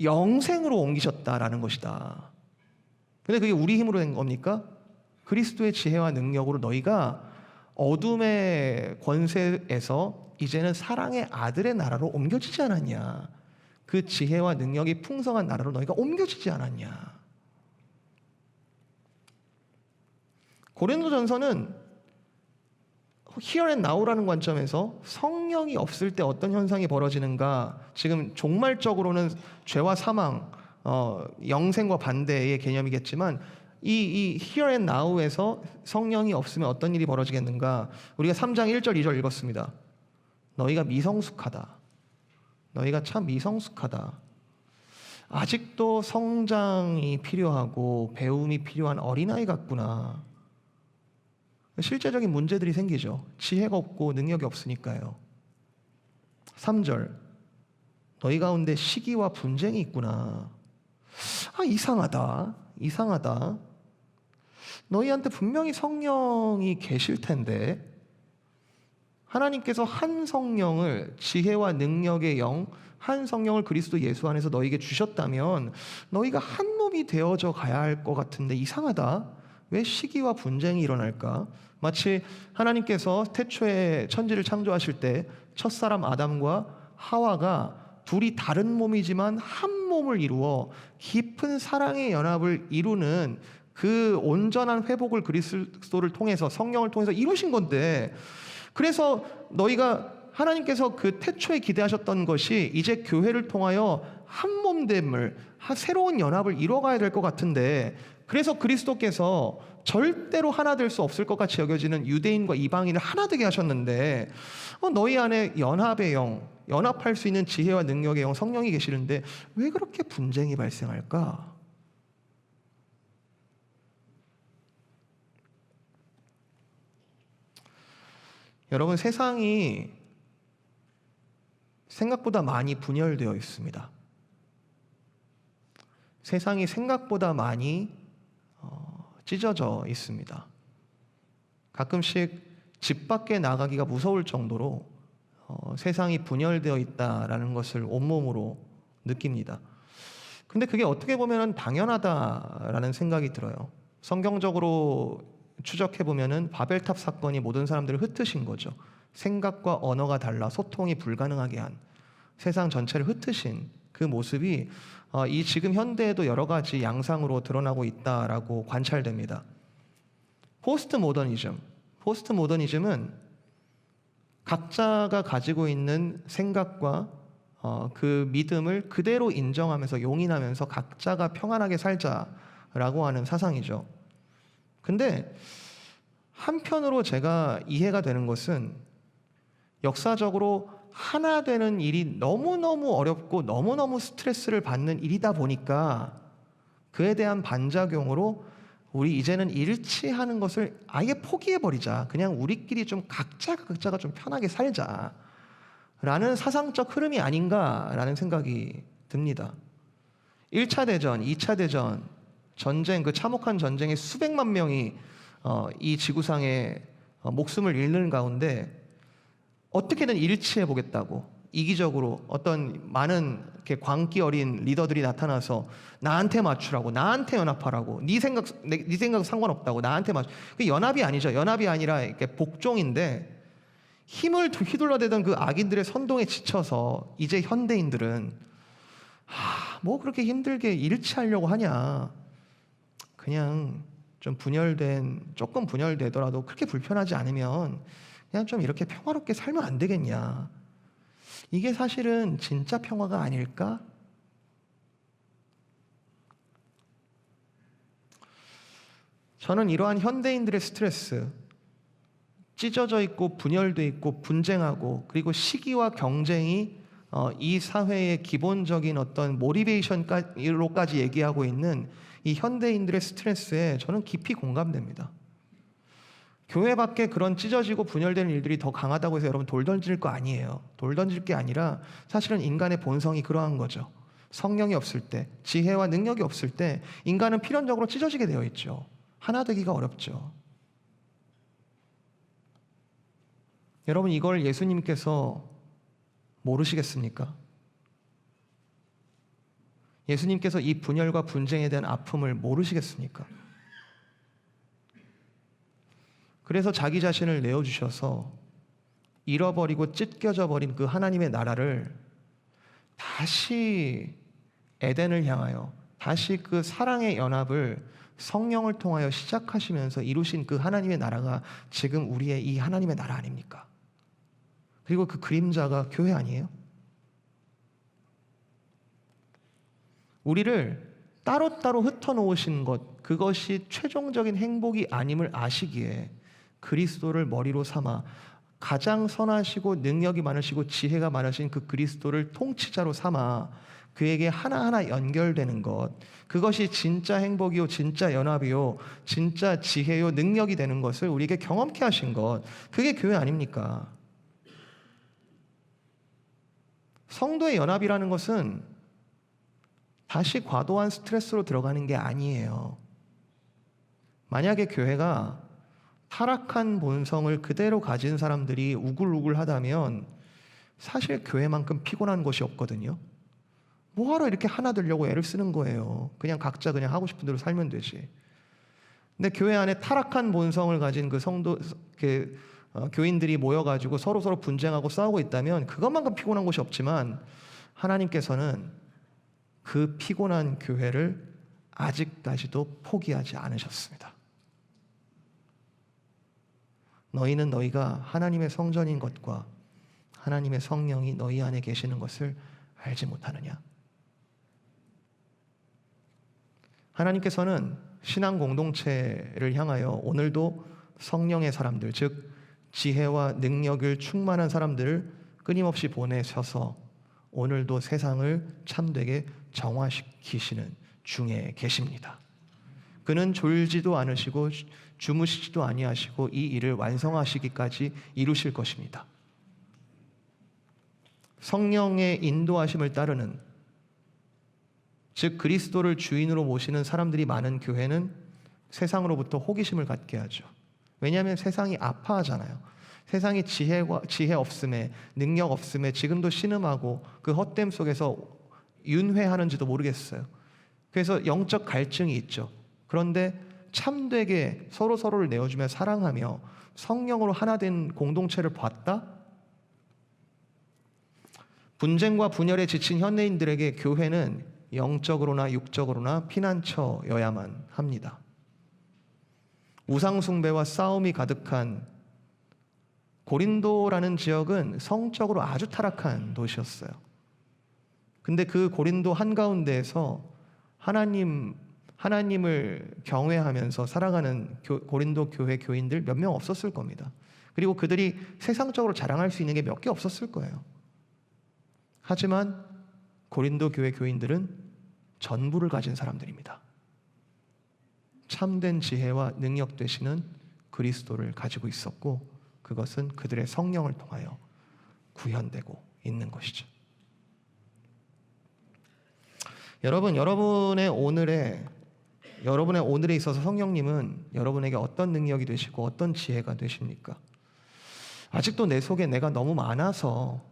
영생으로 옮기셨다라는 것이다. 근데 그게 우리 힘으로 된 겁니까? 그리스도의 지혜와 능력으로 너희가 어둠의 권세에서 이제는 사랑의 아들의 나라로 옮겨지지 않았냐? 그 지혜와 능력이 풍성한 나라로 너희가 옮겨지지 않았냐? 고린도전서는 here and now라는 관점에서 성령이 없을 때 어떤 현상이 벌어지는가, 지금 종말적으로는 죄와 사망, 영생과 반대의 개념이겠지만 이 here and now에서 성령이 없으면 어떤 일이 벌어지겠는가? 우리가 3장 1절 2절 읽었습니다. 너희가 미성숙하다. 너희가 참 미성숙하다. 아직도 성장이 필요하고 배움이 필요한 어린아이 같구나. 실제적인 문제들이 생기죠. 지혜가 없고 능력이 없으니까요. 3절, 너희 가운데 시기와 분쟁이 있구나. 이상하다. 너희한테 분명히 성령이 계실 텐데 하나님께서 한 성령을, 지혜와 능력의 영, 한 성령을 그리스도 예수 안에서 너희에게 주셨다면 너희가 한 몸이 되어져 가야 할 것 같은데 이상하다. 왜 시기와 분쟁이 일어날까? 마치 하나님께서 태초에 천지를 창조하실 때 첫사람 아담과 하와가 둘이 다른 몸이지만 한 몸을 이루어 깊은 사랑의 연합을 이루는 그 온전한 회복을 그리스도를 통해서, 성령을 통해서 이루신 건데, 그래서 너희가, 하나님께서 그 태초에 기대하셨던 것이 이제 교회를 통하여 한 몸됨을, 새로운 연합을 이뤄가야 될 것 같은데, 그래서 그리스도께서 절대로 하나 될 수 없을 것 같이 여겨지는 유대인과 이방인을 하나 되게 하셨는데 너희 안에 연합의 영, 연합할 수 있는 지혜와 능력의 영, 성령이 계시는데 왜 그렇게 분쟁이 발생할까? 여러분, 세상이 생각보다 많이 분열되어 있습니다. 세상이 생각보다 많이 찢어져 있습니다. 가끔씩 집 밖에 나가기가 무서울 정도로 세상이 분열되어 있다라는 것을 온몸으로 느낍니다. 근데 그게 어떻게 보면 당연하다라는 생각이 들어요. 성경적으로 추적해 보면은 바벨탑 사건이 모든 사람들을 흩으신 거죠. 생각과 언어가 달라 소통이 불가능하게 한, 세상 전체를 흩으신 그 모습이 이 지금 현대에도 여러 가지 양상으로 드러나고 있다라고 관찰됩니다. 포스트 모더니즘은 각자가 가지고 있는 생각과 그 믿음을 그대로 인정하면서 용인하면서 각자가 평안하게 살자라고 하는 사상이죠. 근데 한편으로 제가 이해가 되는 것은 역사적으로 하나 되는 일이 너무너무 어렵고 너무너무 스트레스를 받는 일이다 보니까 그에 대한 반작용으로 우리 이제는 일치하는 것을 아예 포기해버리자. 그냥 우리끼리 좀 각자가 좀 편하게 살자. 라는 사상적 흐름이 아닌가라는 생각이 듭니다. 1차 대전, 2차 대전, 전쟁, 그 참혹한 전쟁에 수백만 명이 이 지구상에 목숨을 잃는 가운데 어떻게든 일치해 보겠다고 이기적으로 어떤 많은 이렇게 광기 어린 리더들이 나타나서 나한테 맞추라고, 나한테 연합하라고, 네 생각 상관없다고, 나한테 맞추. 그 연합이 아니죠. 연합이 아니라 이렇게 복종인데 힘을 휘둘러대던 그 악인들의 선동에 지쳐서 이제 현대인들은 뭐 그렇게 힘들게 일치하려고 하냐. 그냥 좀 조금 분열되더라도 그렇게 불편하지 않으면 그냥 좀 이렇게 평화롭게 살면 안 되겠냐. 이게 사실은 진짜 평화가 아닐까? 저는 이러한 현대인들의 스트레스, 찢어져 있고 분열돼 있고 분쟁하고 그리고 시기와 경쟁이 이 사회의 기본적인 어떤 모티베이션으로까지 얘기하고 있는 이 현대인들의 스트레스에 저는 깊이 공감됩니다. 교회 밖에 그런 찢어지고 분열되는 일들이 더 강하다고 해서 여러분 돌 던질 거 아니에요. 돌 던질 게 아니라 사실은 인간의 본성이 그러한 거죠. 성령이 없을 때, 지혜와 능력이 없을 때 인간은 필연적으로 찢어지게 되어 있죠. 하나 되기가 어렵죠. 여러분, 이걸 예수님께서 모르시겠습니까? 예수님께서 이 분열과 분쟁에 대한 아픔을 모르시겠습니까? 그래서 자기 자신을 내어주셔서 잃어버리고 찢겨져 버린 그 하나님의 나라를 다시 에덴을 향하여, 다시 그 사랑의 연합을 성령을 통하여 시작하시면서 이루신 그 하나님의 나라가 지금 우리의 이 하나님의 나라 아닙니까? 그리고 그 그림자가 교회 아니에요? 우리를 따로따로 흩어놓으신 것, 그것이 최종적인 행복이 아님을 아시기에 그리스도를 머리로 삼아 가장 선하시고 능력이 많으시고 지혜가 많으신 그 그리스도를 통치자로 삼아 그에게 하나하나 연결되는 것, 그것이 진짜 행복이요 진짜 연합이요 진짜 지혜요 능력이 되는 것을 우리에게 경험케 하신 것, 그게 교회 아닙니까? 성도의 연합이라는 것은 다시 과도한 스트레스로 들어가는 게 아니에요. 만약에 교회가 타락한 본성을 그대로 가진 사람들이 우글우글하다면 사실 교회만큼 피곤한 곳이 없거든요. 뭐하러 이렇게 하나 되려고 애를 쓰는 거예요. 그냥 각자 그냥 하고 싶은 대로 살면 되지. 근데 교회 안에 타락한 본성을 가진 그 성도, 교인들이 모여가지고 서로 분쟁하고 싸우고 있다면 그것만큼 피곤한 곳이 없지만 하나님께서는 그 피곤한 교회를 아직까지도 포기하지 않으셨습니다. 너희는 너희가 하나님의 성전인 것과 하나님의 성령이 너희 안에 계시는 것을 알지 못하느냐? 하나님께서는 신앙 공동체를 향하여 오늘도 성령의 사람들, 즉 지혜와 능력을 충만한 사람들을 끊임없이 보내셔서 오늘도 세상을 참되게 정화시키시는 중에 계십니다. 그는 졸지도 않으시고 주무시지도 아니하시고 이 일을 완성하시기까지 이루실 것입니다. 성령의 인도하심을 따르는, 즉 그리스도를 주인으로 모시는 사람들이 많은 교회는 세상으로부터 호기심을 갖게 하죠. 왜냐하면 세상이 아파하잖아요. 세상이 지혜 없음에, 능력 없음에 지금도 신음하고 그 헛됨 속에서 윤회하는지도 모르겠어요. 그래서 영적 갈증이 있죠. 그런데 참되게 서로를 내어주며 사랑하며 성령으로 하나 된 공동체를 봤다? 분쟁과 분열에 지친 현대인들에게 교회는 영적으로나 육적으로나 피난처여야만 합니다. 우상숭배와 싸움이 가득한 고린도라는 지역은 성적으로 아주 타락한 도시였어요. 근데 그 고린도 한가운데에서 하나님을 경외하면서 살아가는 고린도 교회 교인들 몇 명 없었을 겁니다. 그리고 그들이 세상적으로 자랑할 수 있는 게 몇 개 없었을 거예요. 하지만 고린도 교회 교인들은 전부를 가진 사람들입니다. 참된 지혜와 능력 되시는 그리스도를 가지고 있었고 그것은 그들의 성령을 통하여 구현되고 있는 것이죠. 여러분, 여러분의 오늘에 있어서 성령님은 여러분에게 어떤 능력이 되시고 어떤 지혜가 되십니까? 아직도 내 속에 내가 너무 많아서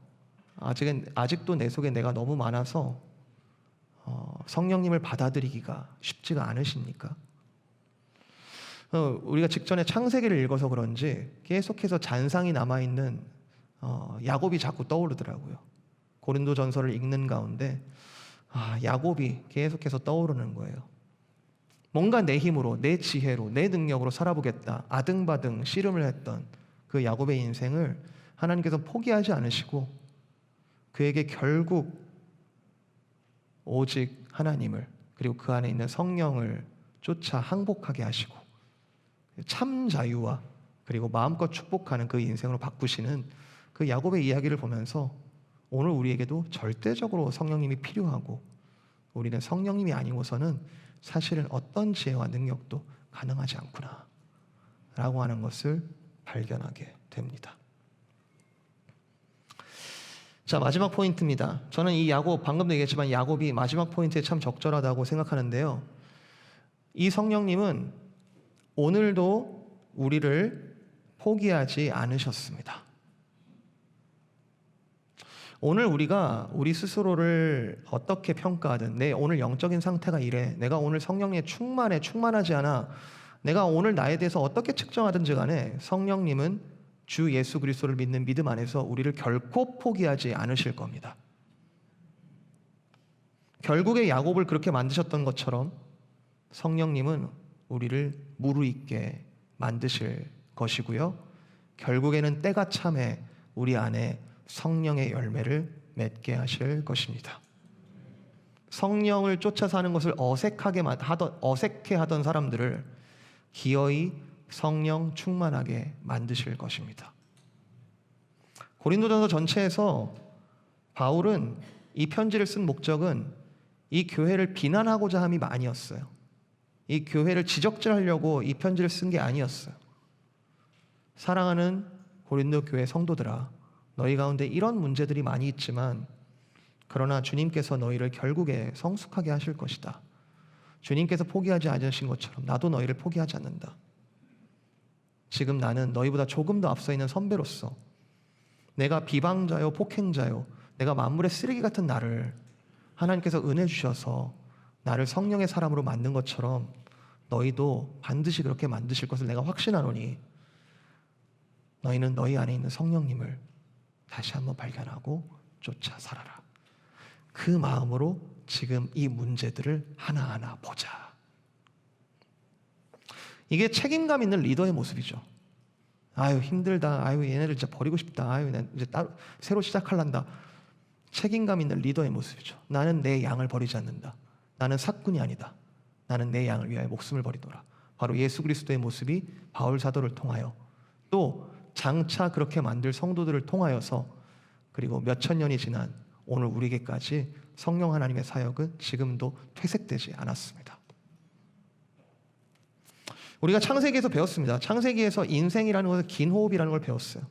성령님을 받아들이기가 쉽지가 않으십니까? 우리가 직전에 창세기를 읽어서 그런지 계속해서 잔상이 남아있는 야곱이 자꾸 떠오르더라고요. 고린도전서를 읽는 가운데 야곱이 계속해서 떠오르는 거예요. 뭔가 내 힘으로, 내 지혜로, 내 능력으로 살아보겠다 아등바등 씨름을 했던 그 야곱의 인생을 하나님께서 포기하지 않으시고 그에게 결국 오직 하나님을, 그리고 그 안에 있는 성령을 쫓아 항복하게 하시고 참 자유와 그리고 마음껏 축복하는 그 인생으로 바꾸시는 그 야곱의 이야기를 보면서 오늘 우리에게도 절대적으로 성령님이 필요하고 우리는 성령님이 아니고서는 사실은 어떤 지혜와 능력도 가능하지 않구나 라고 하는 것을 발견하게 됩니다. 자, 마지막 포인트입니다. 저는 이 야곱, 방금도 얘기했지만 야곱이 마지막 포인트에 참 적절하다고 생각하는데요. 이 성령님은 오늘도 우리를 포기하지 않으셨습니다. 오늘 우리가 우리 스스로를 어떻게 평가하든 내 오늘 영적인 상태가 이래, 내가 오늘 성령에 충만하지 않아, 내가 오늘 나에 대해서 어떻게 측정하든지 간에 성령님은 주 예수 그리스도를 믿는 믿음 안에서 우리를 결코 포기하지 않으실 겁니다. 결국에 야곱을 그렇게 만드셨던 것처럼 성령님은 우리를 무르익게 만드실 것이고요. 결국에는 때가 참에 우리 안에 성령의 열매를 맺게 하실 것입니다. 성령을 쫓아 사는 것을 어색해 하던 사람들을 기어이 성령 충만하게 만드실 것입니다. 고린도전서 전체에서 바울은 이 편지를 쓴 목적은 이 교회를 비난하고자 함이 아니었어요. 이 교회를 지적질하려고 이 편지를 쓴 게 아니었어요. 사랑하는 고린도 교회 성도들아, 너희 가운데 이런 문제들이 많이 있지만 그러나 주님께서 너희를 결국에 성숙하게 하실 것이다. 주님께서 포기하지 않으신 것처럼 나도 너희를 포기하지 않는다. 지금 나는 너희보다 조금 더 앞서 있는 선배로서 내가 비방자요 폭행자요 내가 만물의 쓰레기 같은 나를 하나님께서 은혜 주셔서 나를 성령의 사람으로 만든 것처럼 너희도 반드시 그렇게 만드실 것을 내가 확신하노니 너희는 너희 안에 있는 성령님을 다시 한번 발견하고 쫓아 살아라. 그 마음으로 지금 이 문제들을 하나하나 보자. 이게 책임감 있는 리더의 모습이죠. 아유 힘들다. 아유 얘네들 진짜 버리고 싶다. 아유 이제 따로 새로 시작할란다. 책임감 있는 리더의 모습이죠. 나는 내 양을 버리지 않는다. 나는 사꾼이 아니다. 나는 내 양을 위하여 목숨을 버리노라. 바로 예수 그리스도의 모습이 바울 사도를 통하여 또 장차 그렇게 만들 성도들을 통하여서 그리고 몇천 년이 지난 오늘 우리에게까지 성령 하나님의 사역은 지금도 퇴색되지 않았습니다. 우리가 창세기에서 배웠습니다. 창세기에서 인생이라는 것은 긴 호흡이라는 걸 배웠어요.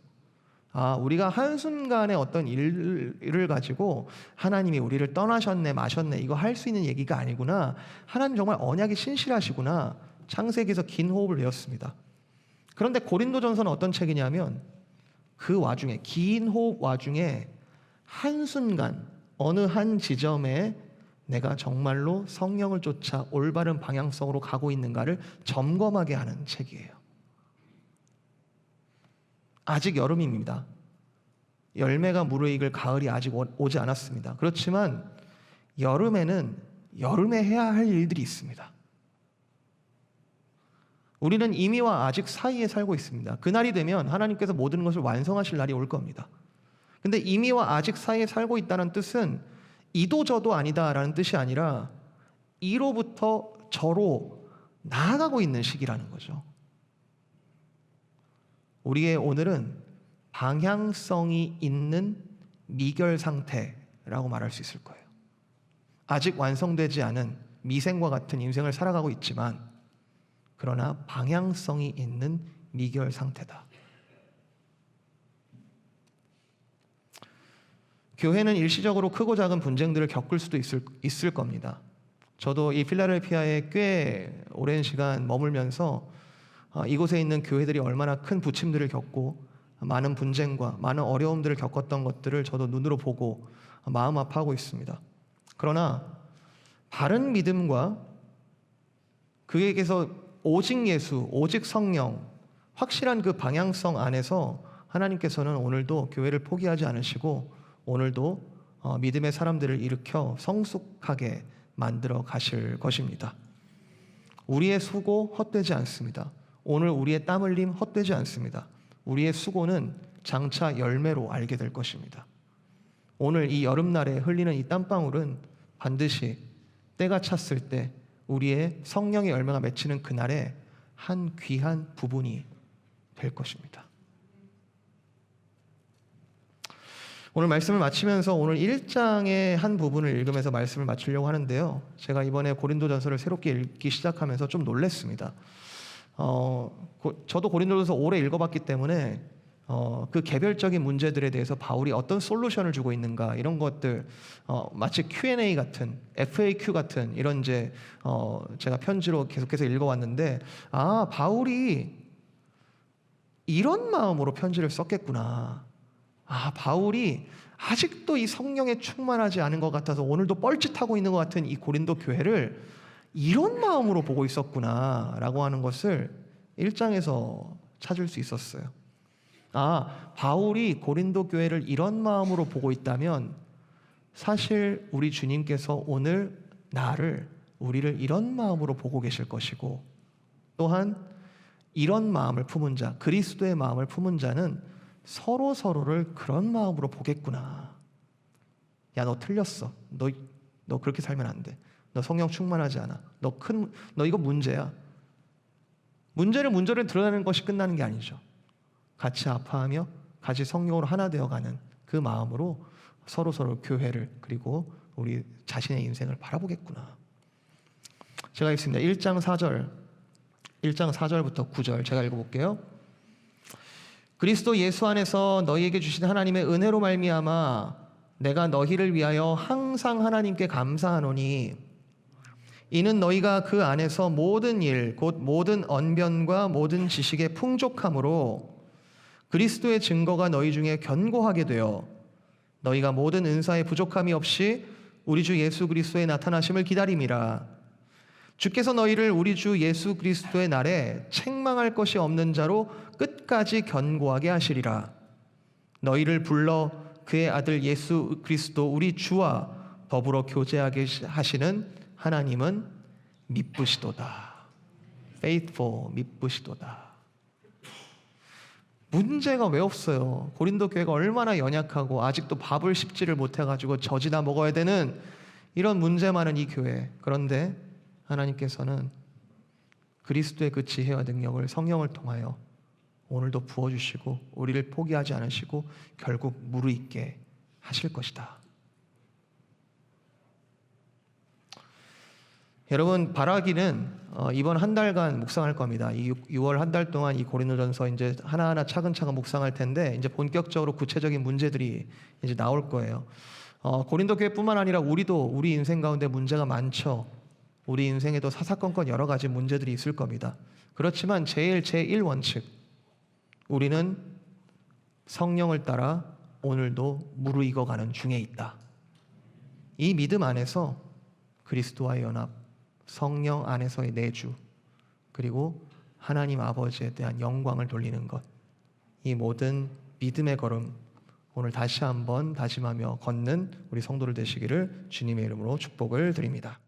우리가 한순간의 어떤 일을 가지고 하나님이 우리를 떠나셨네 마셨네 이거 할 수 있는 얘기가 아니구나. 하나님 정말 언약이 신실하시구나. 창세기에서 긴 호흡을 배웠습니다. 그런데 고린도전서는 어떤 책이냐면 그 와중에 긴 호흡 와중에 한순간 어느 한 지점에 내가 정말로 성령을 쫓아 올바른 방향성으로 가고 있는가를 점검하게 하는 책이에요. 아직 여름입니다. 열매가 무르익을 가을이 아직 오지 않았습니다. 그렇지만 여름에는 여름에 해야 할 일들이 있습니다. 우리는 이미와 아직 사이에 살고 있습니다. 그날이 되면 하나님께서 모든 것을 완성하실 날이 올 겁니다. 근데 이미와 아직 사이에 살고 있다는 뜻은 이도 저도 아니다라는 뜻이 아니라 이로부터 저로 나아가고 있는 시기라는 거죠. 우리의 오늘은 방향성이 있는 미결 상태라고 말할 수 있을 거예요. 아직 완성되지 않은 미생과 같은 인생을 살아가고 있지만 그러나 방향성이 있는 미결 상태다. 교회는 일시적으로 크고 작은 분쟁들을 겪을 수도 있을 겁니다. 저도 이 필라델피아에 꽤 오랜 시간 머물면서 이곳에 있는 교회들이 얼마나 큰 부침들을 겪고 많은 분쟁과 많은 어려움들을 겪었던 것들을 저도 눈으로 보고 마음 아파하고 있습니다. 그러나 바른 믿음과 그에게서 오직 예수, 오직 성령, 확실한 그 방향성 안에서 하나님께서는 오늘도 교회를 포기하지 않으시고 오늘도 믿음의 사람들을 일으켜 성숙하게 만들어 가실 것입니다. 우리의 수고 헛되지 않습니다. 오늘 우리의 땀 흘림 헛되지 않습니다. 우리의 수고는 장차 열매로 알게 될 것입니다. 오늘 이 여름날에 흘리는 이 땀방울은 반드시 때가 찼을 때 우리의 성령의 열매가 맺히는 그날에 한 귀한 부분이 될 것입니다. 오늘 말씀을 마치면서 오늘 1장의 한 부분을 읽으면서 말씀을 마치려고 하는데요. 제가 이번에 고린도전서를 새롭게 읽기 시작하면서 좀 놀랐습니다. 저도 고린도전서 오래 읽어봤기 때문에 그 개별적인 문제들에 대해서 바울이 어떤 솔루션을 주고 있는가 이런 것들 마치 Q&A 같은 FAQ 같은 이런 이제 제가 편지로 계속해서 읽어왔는데 바울이 이런 마음으로 편지를 썼겠구나. 바울이 아직도 이 성령에 충만하지 않은 것 같아서 오늘도 뻘짓하고 있는 것 같은 이 고린도 교회를 이런 마음으로 보고 있었구나 라고 하는 것을 1장에서 찾을 수 있었어요. 바울이 고린도 교회를 이런 마음으로 보고 있다면 사실 우리 주님께서 오늘 우리를 이런 마음으로 보고 계실 것이고 또한 이런 마음을 품은 자, 그리스도의 마음을 품은 자는 서로를 그런 마음으로 보겠구나. 야, 너 틀렸어. 너 그렇게 살면 안 돼. 너 성령 충만하지 않아. 너 이거 문제야. 문제를 드러내는 것이 끝나는 게 아니죠. 같이 아파하며 같이 성령으로 하나 되어가는 그 마음으로 서로 교회를 그리고 우리 자신의 인생을 바라보겠구나. 제가 읽습니다. 1장 4절부터 9절 제가 읽어볼게요. 그리스도 예수 안에서 너희에게 주신 하나님의 은혜로 말미암아 내가 너희를 위하여 항상 하나님께 감사하노니 이는 너희가 그 안에서 모든 일 곧 모든 언변과 모든 지식의 풍족함으로 그리스도의 증거가 너희 중에 견고하게 되어 너희가 모든 은사의 부족함이 없이 우리 주 예수 그리스도의 나타나심을 기다림이라. 주께서 너희를 우리 주 예수 그리스도의 날에 책망할 것이 없는 자로 끝까지 견고하게 하시리라. 너희를 불러 그의 아들 예수 그리스도 우리 주와 더불어 교제하게 하시는 하나님은 미쁘시도다. faithful, 미쁘시도다. 문제가 왜 없어요? 고린도 교회가 얼마나 연약하고 아직도 밥을 씹지를 못해가지고 젖이나 먹어야 되는 이런 문제 많은 이 교회. 그런데 하나님께서는 그리스도의 그 지혜와 능력을 성령을 통하여 오늘도 부어주시고 우리를 포기하지 않으시고 결국 무르익게 하실 것이다. 여러분, 바라기는 이번 한 달간 묵상할 겁니다. 이 6월 한 달 동안 이 고린도전서 이제 하나하나 차근차근 묵상할 텐데 이제 본격적으로 구체적인 문제들이 이제 나올 거예요. 고린도 교회뿐만 아니라 우리도 우리 인생 가운데 문제가 많죠. 우리 인생에도 사사건건 여러 가지 문제들이 있을 겁니다. 그렇지만 제1 원칙, 우리는 성령을 따라 오늘도 무르익어가는 중에 있다. 이 믿음 안에서 그리스도와의 연합, 성령 안에서의 내주, 그리고 하나님 아버지에 대한 영광을 돌리는 것, 이 모든 믿음의 걸음 오늘 다시 한번 다짐하며 걷는 우리 성도들 되시기를 주님의 이름으로 축복을 드립니다.